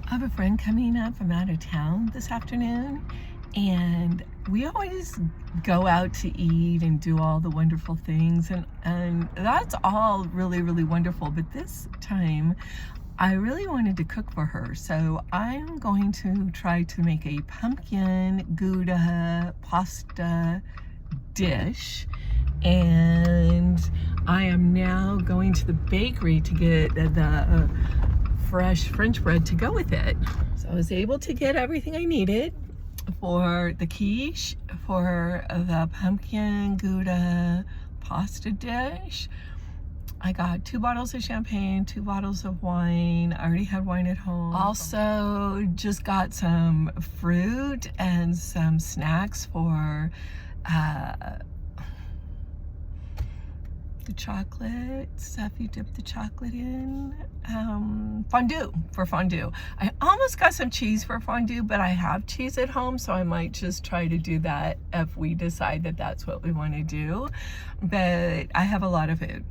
I have a friend coming up from out of town this afternoon, and we always go out to eat and do all the wonderful things, and that's all really, really wonderful. But this time, I really wanted to cook for her, so I'm going to try to make a pumpkin Gouda pasta dish. And I am now going to the bakery to get the fresh French bread to go with it. So I was able to get everything I needed for the quiche, for the pumpkin Gouda pasta dish. I got 2 bottles of champagne, 2 bottles of wine. I already had wine at home. Also just got some fruit and some snacks for the chocolate stuff you dip the chocolate in. Fondue. I almost got some cheese for fondue, but I have cheese at home, so I might just try to do that if we decide that that's what we want to do. But I have a lot of it.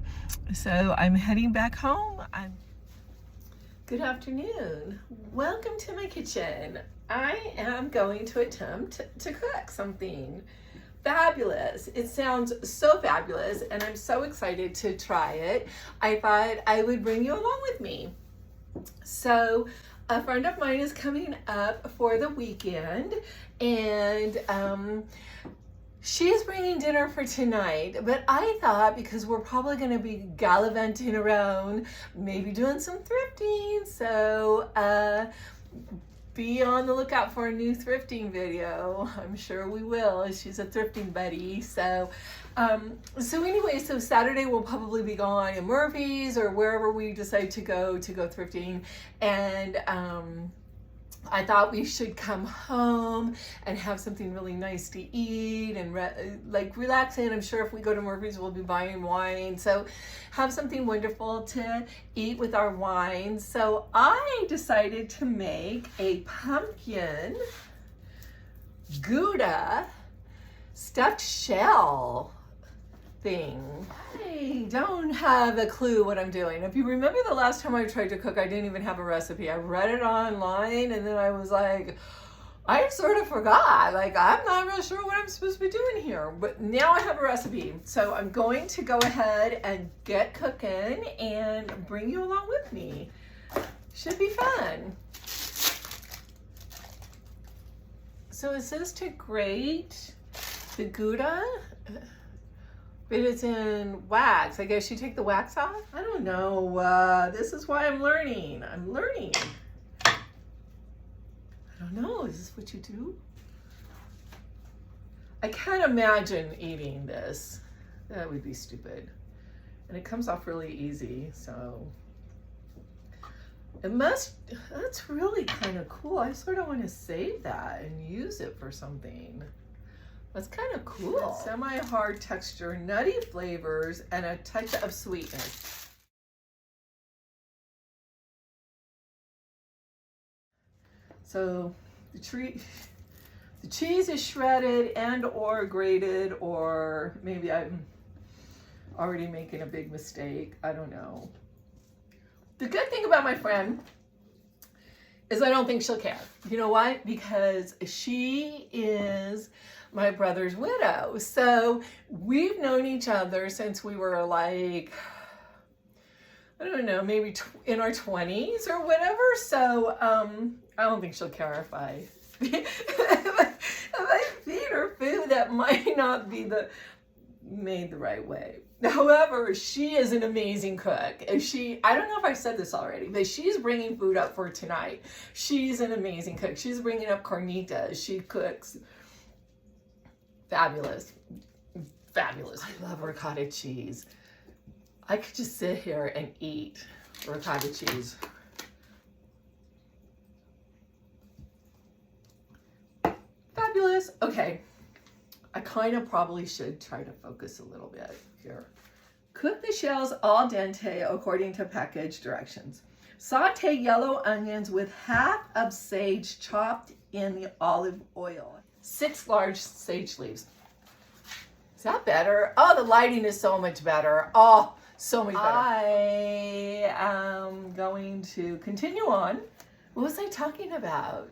So I'm heading back home. Good afternoon. Welcome to my kitchen. I am going to attempt to cook something fabulous. It sounds so fabulous, and I'm so excited to try it. I thought I would bring you along with me. So a friend of mine is coming up for the weekend, and she's bringing dinner for tonight, but I thought because we're probably going to be gallivanting around, maybe doing some thrifting, so be on the lookout for a new thrifting video. I'm sure we will. She's a thrifting buddy. So anyway, so Saturday we'll probably be going in Murphy's or wherever we decide to go thrifting. And I thought we should come home and have something really nice to eat and like relaxing. I'm sure if we go to Murphy's, we'll be buying wine. So have something wonderful to eat with our wine. So I decided to make a pumpkin Gouda stuffed shell thing. I don't have a clue what I'm doing. If you remember the last time I tried to cook, I didn't even have a recipe. I read it online and then I was like, I sort of forgot. Like, I'm not real sure what I'm supposed to be doing here. But now I have a recipe. So I'm going to go ahead and get cooking and bring you along with me. Should be fun. So it says to grate the Gouda, but it's in wax. I guess you take the wax off? I don't know. This is why I'm learning. I don't know. Is this what you do? I can't imagine eating this. That would be stupid. And it comes off really easy, so. That's really kind of cool. I sort of want to save that and use it for something. That's kind of cool. Semi-hard texture, nutty flavors, and a touch of sweetness. So the cheese is shredded and or grated, or maybe I'm already making a big mistake. I don't know. The good thing about my friend is I don't think she'll care. You know why? Because she is my brother's widow. So we've known each other since we were like, I don't know, maybe in our 20s or whatever. So I don't think she'll care if I feed her food that might not be made the right way. However, she is an amazing cook. I don't know if I've said this already, but she's bringing food up for tonight. She's an amazing cook. She's bringing up carnitas. She cooks fabulous. I love ricotta cheese. I could just sit here and eat ricotta cheese. Fabulous. Okay. I kind of probably should try to focus a little bit here. Cook the shells al dente according to package directions. Saute yellow onions with half of sage chopped in the olive oil. 6 large sage leaves. Is that better? Oh, the lighting is so much better. Oh, so much better. I am going to continue on What was I talking about?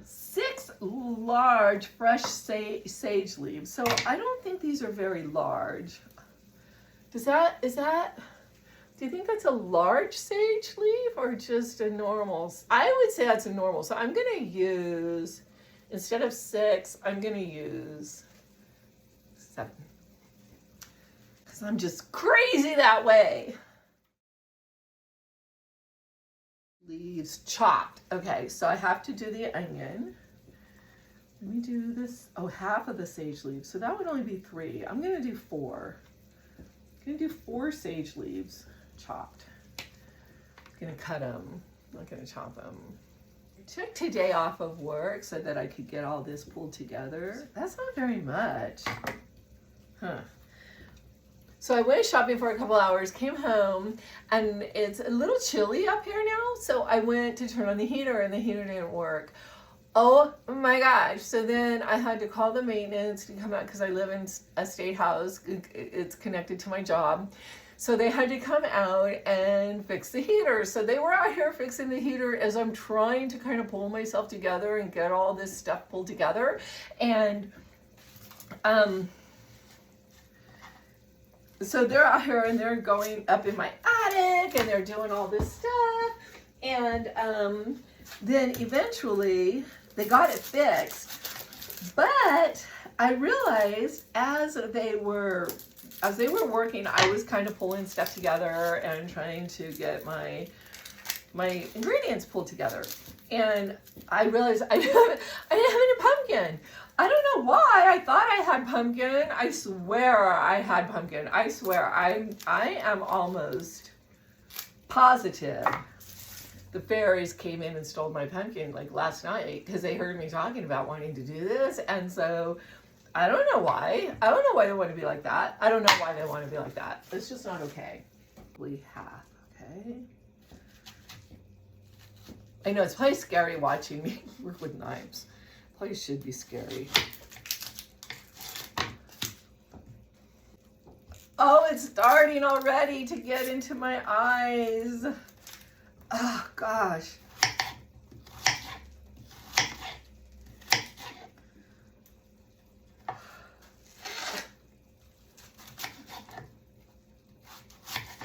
6 large fresh sage leaves. So I don't think these are very large. Is that, do you think that's a large sage leaf or just a normal? I would say that's a normal. So I'm gonna use, instead of 6, I'm gonna use 7. Because I'm just crazy that way. Leaves chopped. Okay, so I have to do the onion. Let me do this. Oh, half of the sage leaves. So that would only be 3. I'm gonna do 4. I'm gonna do 4 sage leaves chopped. I'm gonna cut them. I'm not gonna chop them. I took today off of work so that I could get all this pulled together. That's not very much. Huh. So I went shopping for a couple hours, came home, and it's a little chilly up here now. So I went to turn on the heater and the heater didn't work. Oh my gosh. So then I had to call the maintenance to come out because I live in a state house. It's connected to my job. So they had to come out and fix the heater. So they were out here fixing the heater as I'm trying to kind of pull myself together and get all this stuff pulled together. And, so they're out here and they're going up in my attic and they're doing all this stuff. And then eventually they got it fixed. But I realized as they were working, I was kind of pulling stuff together and trying to get my ingredients pulled together. And I realized I didn't have any pumpkin. I don't know why. I thought I had pumpkin. I swear I had pumpkin. I swear. I am almost positive the fairies came in and stole my pumpkin like last night because they heard me talking about wanting to do this. And so I don't know why. I don't know why they want to be like that. I don't know why they want to be like that. It's just not okay. Half, okay? I know it's probably scary watching me work with knives. Probably should be scary. Oh, it's starting already to get into my eyes. Oh, gosh.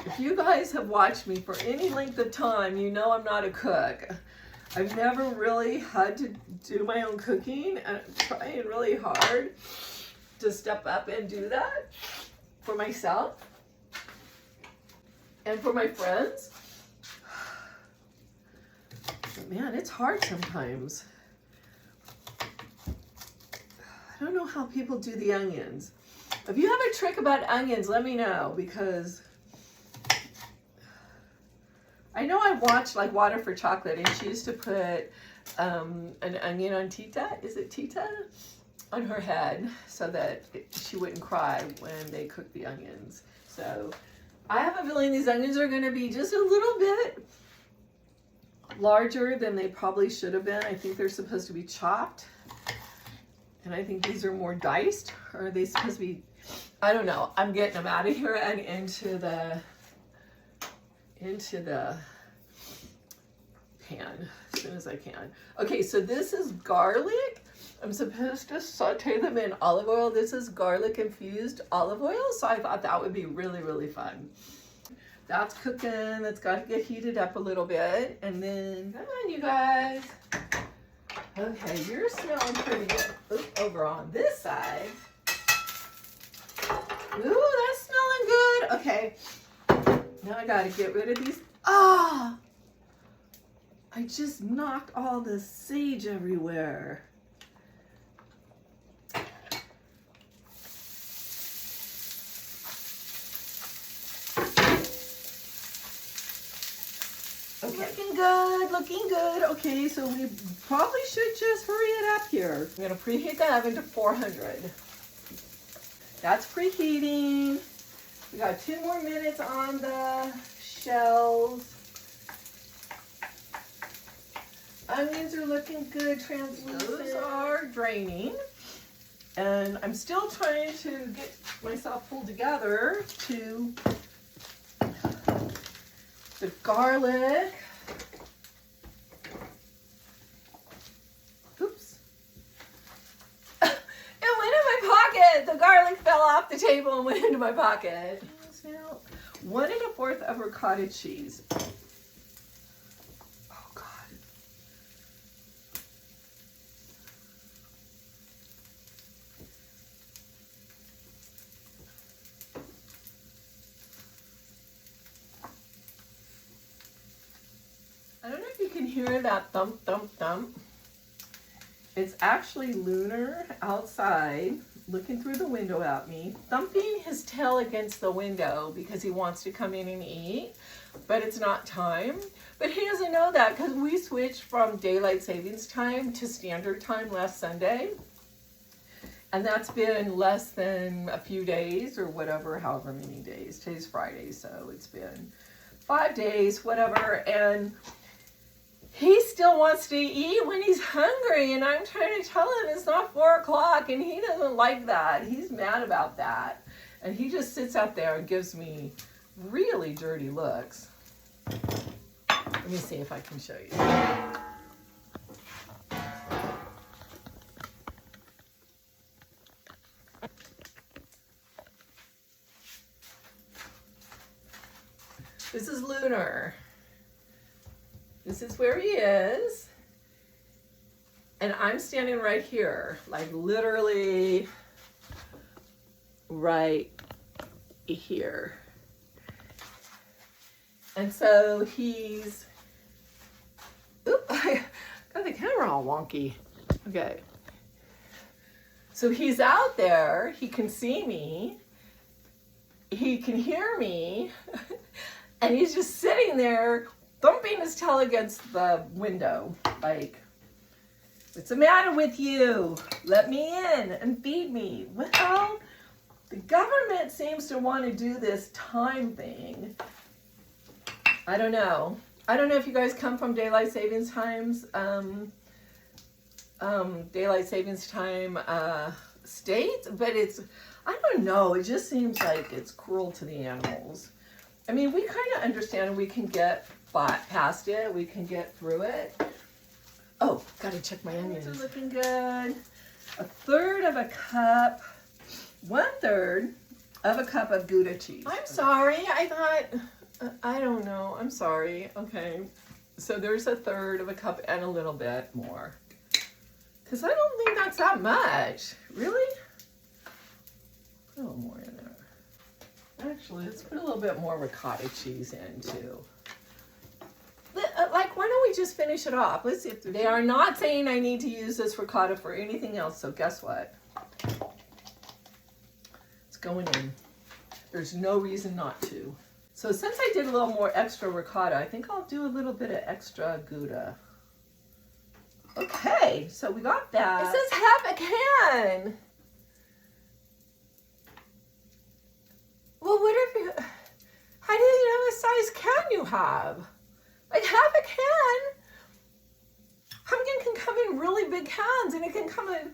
If you guys have watched me for any length of time, you know I'm not a cook. I've never really had to do my own cooking, and I'm trying really hard to step up and do that for myself and for my friends. But man, it's hard sometimes. I don't know how people do the onions. If you have a trick about onions, let me know, because I know I watched like Water for Chocolate, and she used to put an onion on Tita, is it Tita? On her head so that she wouldn't cry when they cooked the onions. So I have a feeling these onions are gonna be just a little bit larger than they probably should have been. I think they're supposed to be chopped. And I think these are more diced. Or are they supposed to be, I don't know. I'm getting them out of here and into the pan as soon as I can. Okay, so this is garlic. I'm supposed to saute them in olive oil. This is garlic infused olive oil, so I thought that would be really, really fun. That's cooking. That's got to get heated up a little bit. And then, come on, you guys. Okay, you're smelling pretty good. Oops, over on this side. Ooh, that's smelling good. Okay, now I got to get rid of these. Ah! I just knocked all the sage everywhere. Okay. Looking good, looking good. Okay, so we probably should just hurry it up here. I'm gonna preheat the oven to 400. That's preheating. We got 2 more minutes on the shells. Onions are looking good, translucent. Those are draining. And I'm still trying to get myself pulled together to the garlic. it! The garlic fell off the table and went into my pocket. Now, 1 1/4 of ricotta cheese. Oh God. I don't know if you can hear that thump, thump, thump. It's actually Lunar outside looking through the window at me, thumping his tail against the window because he wants to come in and eat, but it's not time. But he doesn't know that because we switched from daylight savings time to standard time last Sunday. And that's been less than a few days or whatever, however many days. Today's Friday, so it's been 5 days, whatever. And he still wants to eat when he's hungry, and I'm trying to tell him it's not 4 o'clock, and he doesn't like that. He's mad about that. And he just sits out there and gives me really dirty looks. Let me see if I can show you. This is Lunar. This is where he is. And I'm standing right here, like literally right here. And so he's, oop, I got the camera all wonky. Okay. So he's out there, he can see me, he can hear me, and he's just sitting there thumping his tail against the window, like, what's the matter with you? Let me in and feed me. Well, the government seems to want to do this time thing. I don't know. I don't know if you guys come from daylight savings times, daylight savings time states, but it's, I don't know, it just seems like it's cruel to the animals. I mean, we kind of understand we can get past it, we can get through it. Oh, gotta check my onions. These are looking good. 1/3 cup, 1/3 of a cup of Gouda cheese. I'm sorry, I thought, I don't know, I'm sorry. Okay, so there's 1/3 cup and a little bit more. Because I don't think that's that much. Really? Put a little more in there. Actually, let's put a little bit more ricotta cheese in too. Like, why don't we just finish it off? Let's see if they are not saying I need to use this ricotta for anything else, so guess what? It's going in. There's no reason not to. So since I did a little more extra ricotta, I think I'll do a little bit of extra Gouda. Okay, so we got that. It says half a can. Well, what if you, how do you know what size can you have? Like half a can? Pumpkin can come in really big cans, and it can come in,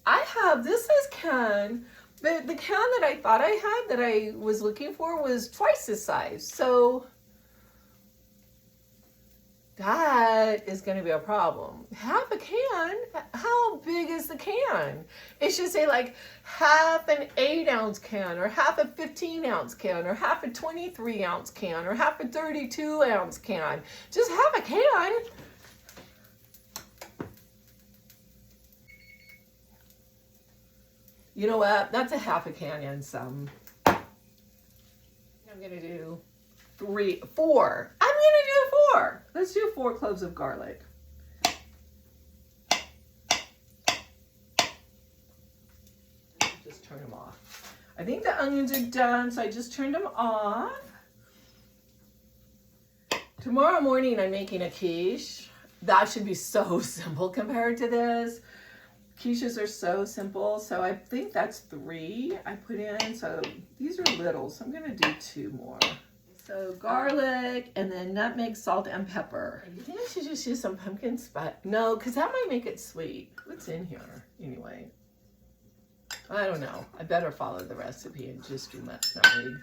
I have this size can, but the can that I thought I had that I was looking for was twice this size. So that is going to be a problem. Half a can? How big is the can? It should say like half an 8-ounce can, or half a 15-ounce can, or half a 23-ounce can, or half a 32-ounce can. Just half a can. You know what? That's a half a can and some. I'm going to do 4. I'm going to do 4. Let's do 4 cloves of garlic. Just turn them off. I think the onions are done, so I just turned them off. Tomorrow morning I'm making a quiche. That should be so simple compared to this. Quiches are so simple, so I think that's 3 I put in. So these are little, so I'm going to do 2 more. So garlic, and then nutmeg, salt, and pepper. You think I should just use some pumpkin spice? No, because that might make it sweet. What's in here, anyway? I don't know. I better follow the recipe and just do nutmeg.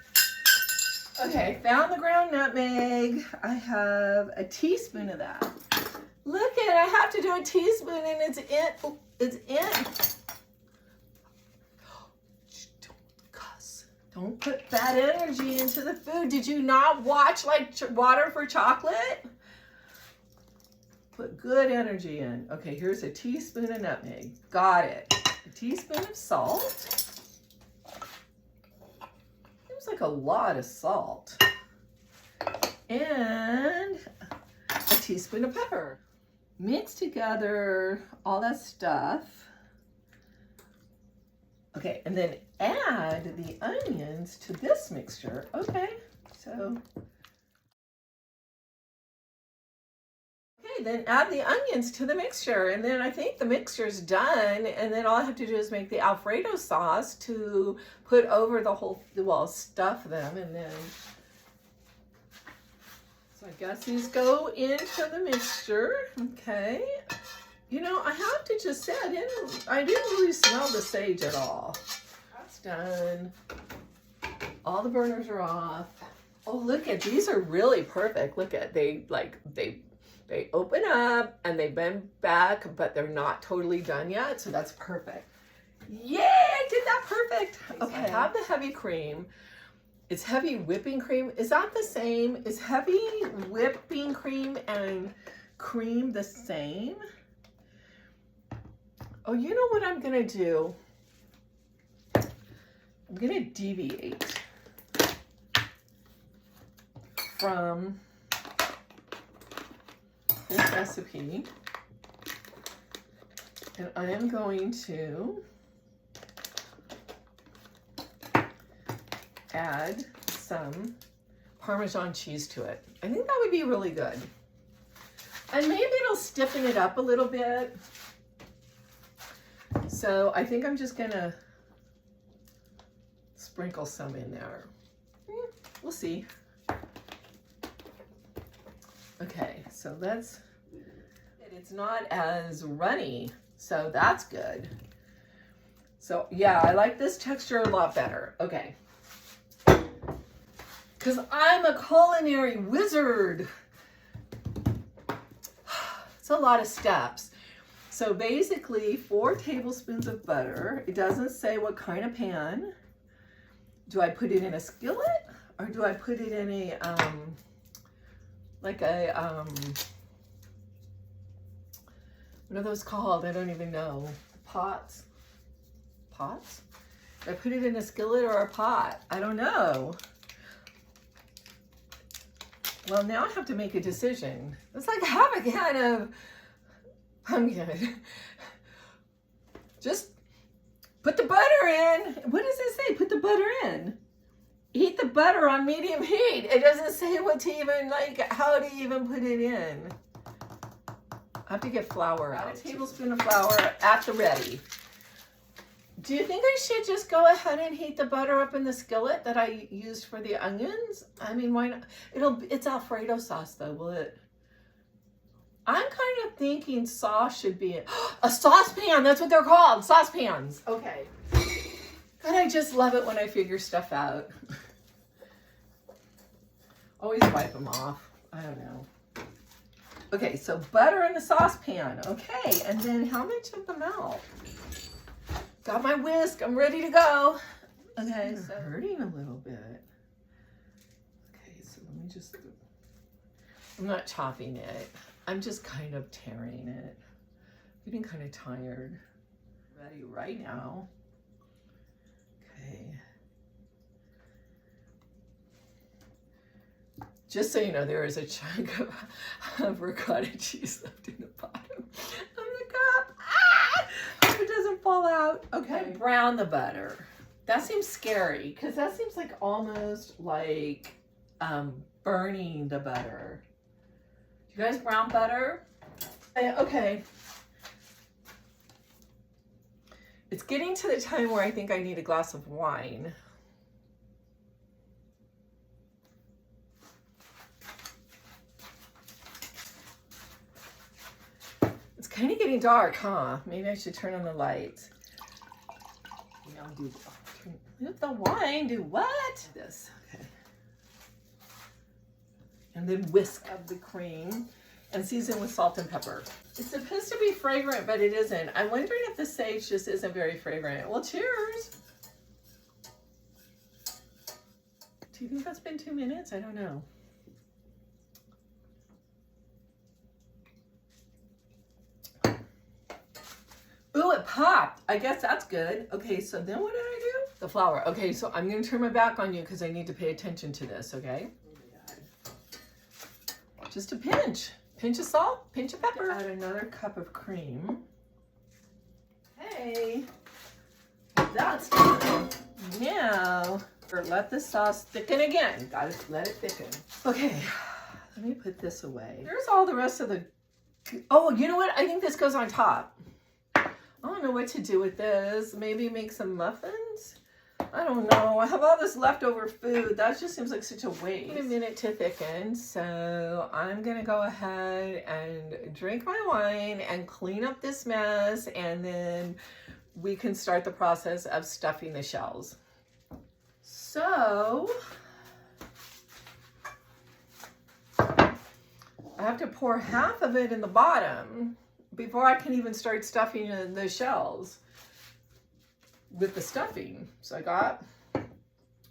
Okay, found the ground nutmeg. I have a teaspoon of that. Look at it, I have to do a teaspoon, and it's in. It's in. Don't put bad energy into the food. Did you not watch like Water for Chocolate? Put good energy in. Okay, here's a teaspoon of nutmeg. Got it. A teaspoon of salt. Seems like a lot of salt. And a teaspoon of pepper. Mix together all that stuff. Okay, and then add the onions to this mixture. Okay, so. Okay, then add the onions to the mixture. And then I think the mixture's done. And then all I have to do is make the Alfredo sauce to put over the whole, well, stuff them. And then, so I guess these go into the mixture. Okay. You know, I have to just say, I didn't really smell the sage at all. That's done. All the burners are off. Oh, look at, these are really perfect. Look at, they open up and they bend back, but they're not totally done yet. So that's perfect. Yay, I did that perfect. Okay, I have the heavy cream. It's heavy whipping cream. Is that the same? Is heavy whipping cream and cream the same? Oh, you know what I'm gonna do? I'm gonna deviate from this recipe, and I am going to add some Parmesan cheese to it. I think that would be really good. And maybe it'll stiffen it up a little bit. So I think I'm just gonna sprinkle some in there. We'll see. Okay, so it's not as runny, so that's good. So yeah, I like this texture a lot better. Okay. Because I'm a culinary wizard. It's a lot of steps. So basically 4 tablespoons of butter. It doesn't say what kind of pan. Do I put it in a skillet or do I put it in a, what are those called? I don't even know. Pots? Pots? Do I put it in a skillet or a pot? I don't know. Well, now I have to make a decision. It's like have a kind of pumpkin. Just put the butter in. What does it say? Put the butter in. Heat the butter on medium heat. It doesn't say what to even, like, how to even put it in. I have to get flour out. A tablespoon of flour at the ready. Do you think I should just go ahead and heat the butter up in the skillet that I used for the onions? I mean, why not? It's Alfredo sauce though, will it? I'm kind of thinking sauce should be a saucepan. That's what they're called, saucepans. Okay. God, I just love it when I figure stuff out. Always wipe them off. I don't know. Okay, so butter in the saucepan. Okay, and then how much of the milk? Got my whisk. I'm ready to go. Okay, so hurting a little bit. Okay, so let me just. I'm not chopping it. I'm just kind of tearing it. I'm getting kind of tired. Ready right now. Okay. Just so you know, there is a chunk of ricotta cheese left in the bottom of the cup. Ah! Hope it doesn't fall out. Okay. Brown the butter. That seems scary because that seems like almost like burning the butter. You guys brown butter? Okay. It's getting to the time where I think I need a glass of wine. It's kind of getting dark, huh? Maybe I should turn on the lights. Now do the wine. Do what? This. Okay. And then whisk of the cream and season with salt and pepper. It's supposed to be fragrant, but it isn't. I'm wondering if the sage just isn't very fragrant. Well, cheers. Do you think that's been 2 minutes? I don't know. Ooh, it popped. I guess that's good. Okay, so then what did I do? The flour. Okay, so I'm going to turn my back on you because I need to pay attention to this, okay? Oh my God. Just a pinch. Pinch of salt, pinch of pepper. Add another cup of cream. Hey, that's good. Now, let the sauce thicken again. Gotta let it thicken. Okay, let me put this away. Here's all the rest of the, oh, you know what? I think this goes on top. I don't know what to do with this. Maybe make some muffins? I don't know. I have all this leftover food. That just seems like such a waste. Wait a minute to thicken. So I'm going to go ahead and drink my wine and clean up this mess. And then we can start the process of stuffing the shells. So I have to pour half of it in the bottom before I can even start stuffing the shells with the stuffing. So I got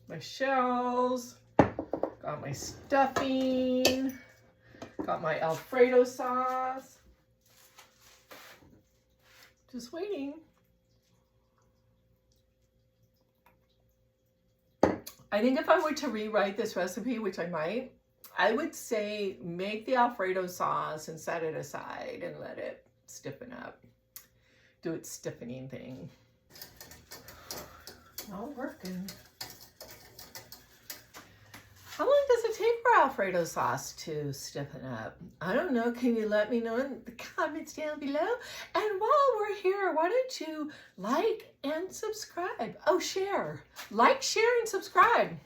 my shells, got my stuffing, got my Alfredo sauce. Just waiting. I think if I were to rewrite this recipe, which I might, I would say make the Alfredo sauce and set it aside and let it stiffen up. Do its stiffening thing. Not working. How long does it take for Alfredo sauce to stiffen up? I don't know. Can you let me know in the comments down below? And while we're here, why don't you like and subscribe? Oh, share. Like, share, and subscribe.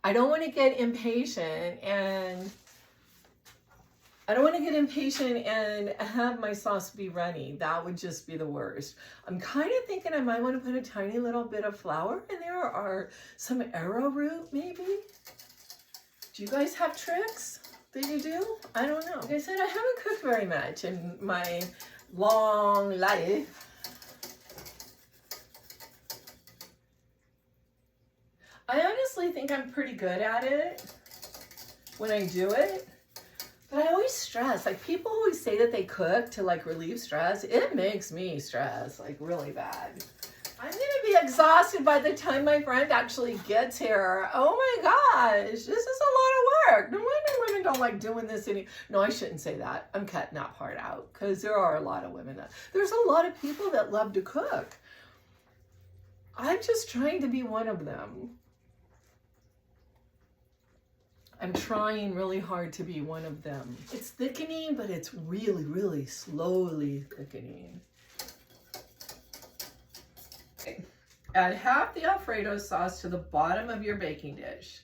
I don't want to get impatient and have my sauce be runny. That would just be the worst. I'm kind of thinking I might want to put a tiny little bit of flour in there or some arrowroot maybe. Do you guys have tricks that you do? I don't know. Like I said, I haven't cooked very much in my long life. I honestly think I'm pretty good at it when I do it, but I always stress. Like people always say that they cook to like relieve stress. It makes me stress like really bad. I'm gonna be exhausted by the time my friend actually gets here. Oh my gosh, this is a lot of work. No wonder women don't like doing this No, I shouldn't say that. I'm cutting that part out because there are a lot of women there's a lot of people that love to cook. I'm just trying to be one of them. I'm trying really hard to be one of them. It's thickening, but it's really, really slowly thickening. Okay. Add half the Alfredo sauce to the bottom of your baking dish.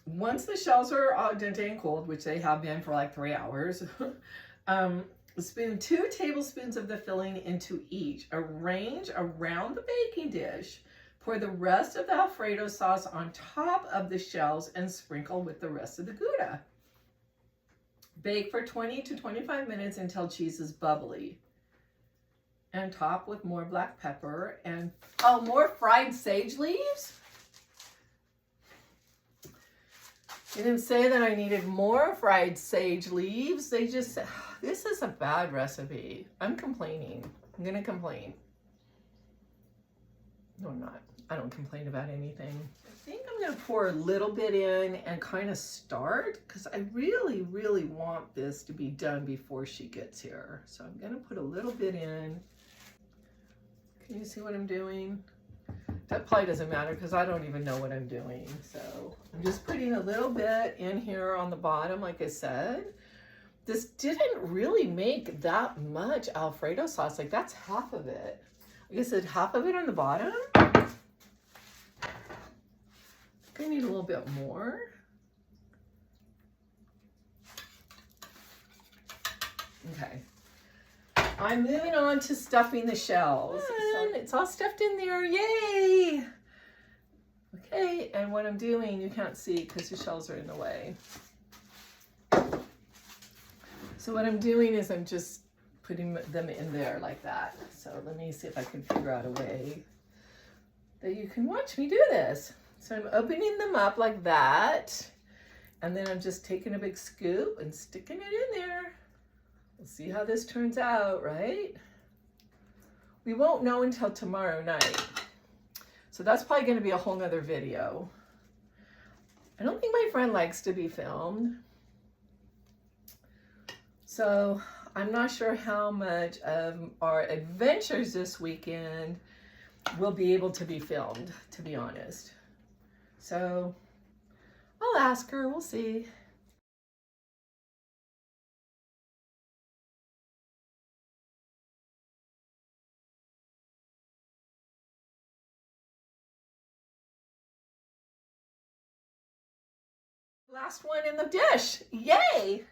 Once the shells are al dente and cold, which they have been for like 3 hours, spoon 2 tablespoons of the filling into each. Arrange around the baking dish. Pour the rest of the Alfredo sauce on top of the shells and sprinkle with the rest of the Gouda. Bake for 20 to 25 minutes until cheese is bubbly. And top with more black pepper and, oh, more fried sage leaves? They didn't say that I needed more fried sage leaves. They just said, this is a bad recipe. I'm complaining. I'm gonna complain. No, I'm not. I don't complain about anything. I think I'm gonna pour a little bit in and kind of start because I really, really want this to be done before she gets here. So I'm gonna put a little bit in. Can you see what I'm doing? That probably doesn't matter because I don't even know what I'm doing. So I'm just putting a little bit in here on the bottom, like I said. This didn't really make that much Alfredo sauce. Like that's half of it. Like I said, half of it on the bottom. I need a little bit more. Okay. I'm moving on to stuffing the shells. And it's all stuffed in there. Yay! Okay, and what I'm doing, you can't see because the shells are in the way. So what I'm doing is I'm just putting them in there like that. So let me see if I can figure out a way that you can watch me do this. So I'm opening them up like that. And then I'm just taking a big scoop and sticking it in there. We'll see how this turns out, right? We won't know until tomorrow night. So that's probably going to be a whole nother video. I don't think my friend likes to be filmed. So I'm not sure how much of our adventures this weekend will be able to be filmed, to be honest. So I'll ask her, we'll see. Last one in the dish, yay!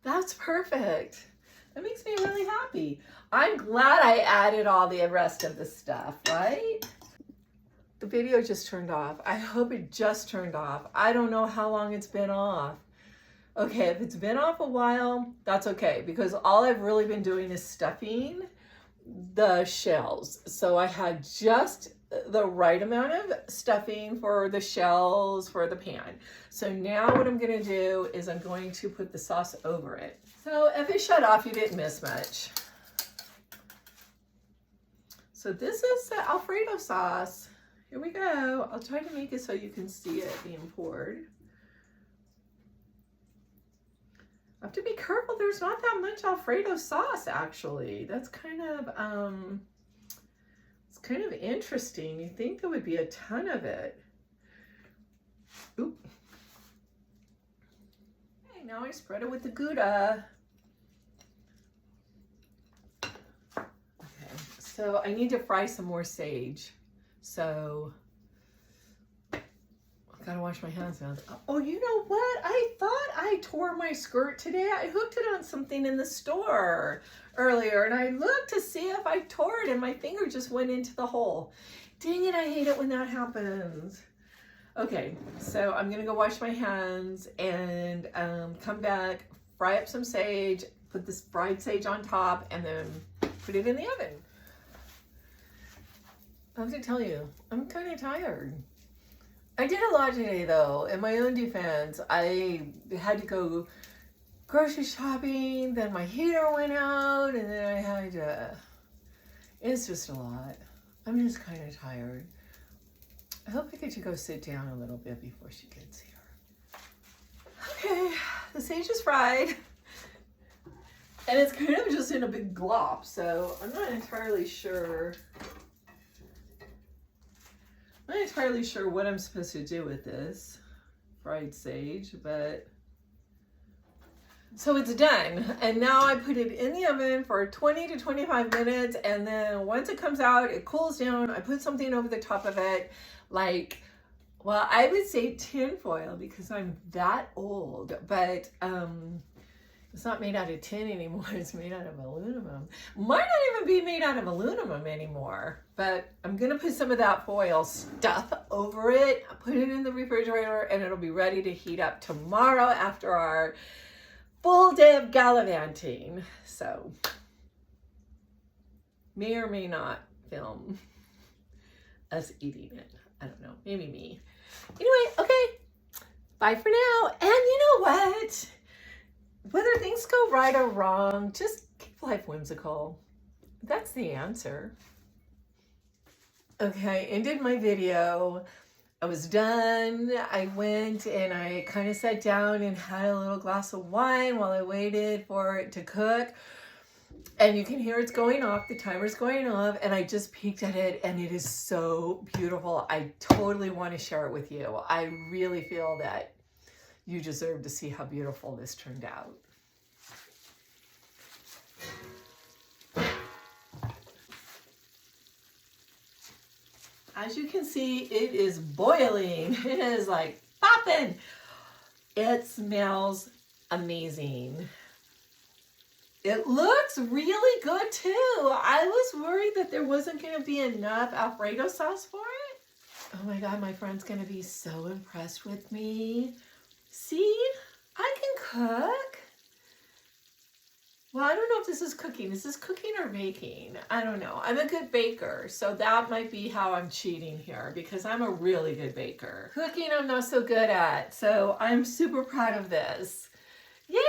That's perfect. That makes me really happy. I'm glad I added all the rest of the stuff, right? The video just turned off. I hope it just turned off. I don't know how long it's been off. Okay, if it's been off a while, that's okay, because all I've really been doing is stuffing the shells. So I had just the right amount of stuffing for the shells for the pan. So now what I'm going to do is I'm going to put the sauce over it. So if it shut off, you didn't miss much. So this is the Alfredo sauce. Here we go. I'll try to make it so you can see it being poured. I have to be careful. There's not that much Alfredo sauce, actually. That's kind of, it's kind of interesting. You think there would be a ton of it. Oop. Okay, now I spread it with the Gouda. Okay, so I need to fry some more sage. So I gotta wash my hands now. Oh, you know what? I thought I tore my skirt today. I hooked it on something in the store earlier and I looked to see if I tore it and my finger just went into the hole. Dang it, I hate it when that happens. Okay, so I'm gonna go wash my hands and come back, fry up some sage, put this fried sage on top, and then put it in the oven. I have to tell you, I'm kind of tired. I did a lot today though. In my own defense, I had to go grocery shopping, then my heater went out, and then I had to, it's just a lot. I'm just kind of tired. I hope I get to go sit down a little bit before she gets here. Okay, the sage is fried. And it's kind of just in a big glop, so I'm not entirely sure. I'm not entirely sure what I'm supposed to do with this fried sage, but so it's done. And now I put it in the oven for 20 to 25 minutes. And then once it comes out, it cools down. I put something over the top of it, like, well, I would say tin foil because I'm that old, but it's not made out of tin anymore. It's made out of aluminum. Might not even be made out of aluminum anymore, but I'm going to put some of that foil stuff over it, put it in the refrigerator, and it'll be ready to heat up tomorrow after our full day of gallivanting. So, may or may not film us eating it. I don't know. Maybe me. Anyway, okay. Bye for now. And you know what? Whether things go right or wrong, just keep life whimsical. That's the answer. Okay, ended my video. I was done. I went and I kind of sat down and had a little glass of wine while I waited for it to cook. And you can hear it's going off, the timer's going off, and I just peeked at it and it is so beautiful. I totally want to share it with you. I really feel that you deserve to see how beautiful this turned out. As you can see, it is boiling. It is like popping. It smells amazing. It looks really good too. I was worried that there wasn't going to be enough Alfredo sauce for it. Oh my God, my friend's gonna be so impressed with me. See, I can cook. Well, I don't know if this is cooking. Is this cooking or baking? I don't know. I'm a good baker, so that might be how I'm cheating here because I'm a really good baker. Cooking I'm not so good at, so I'm super proud of this. Yay!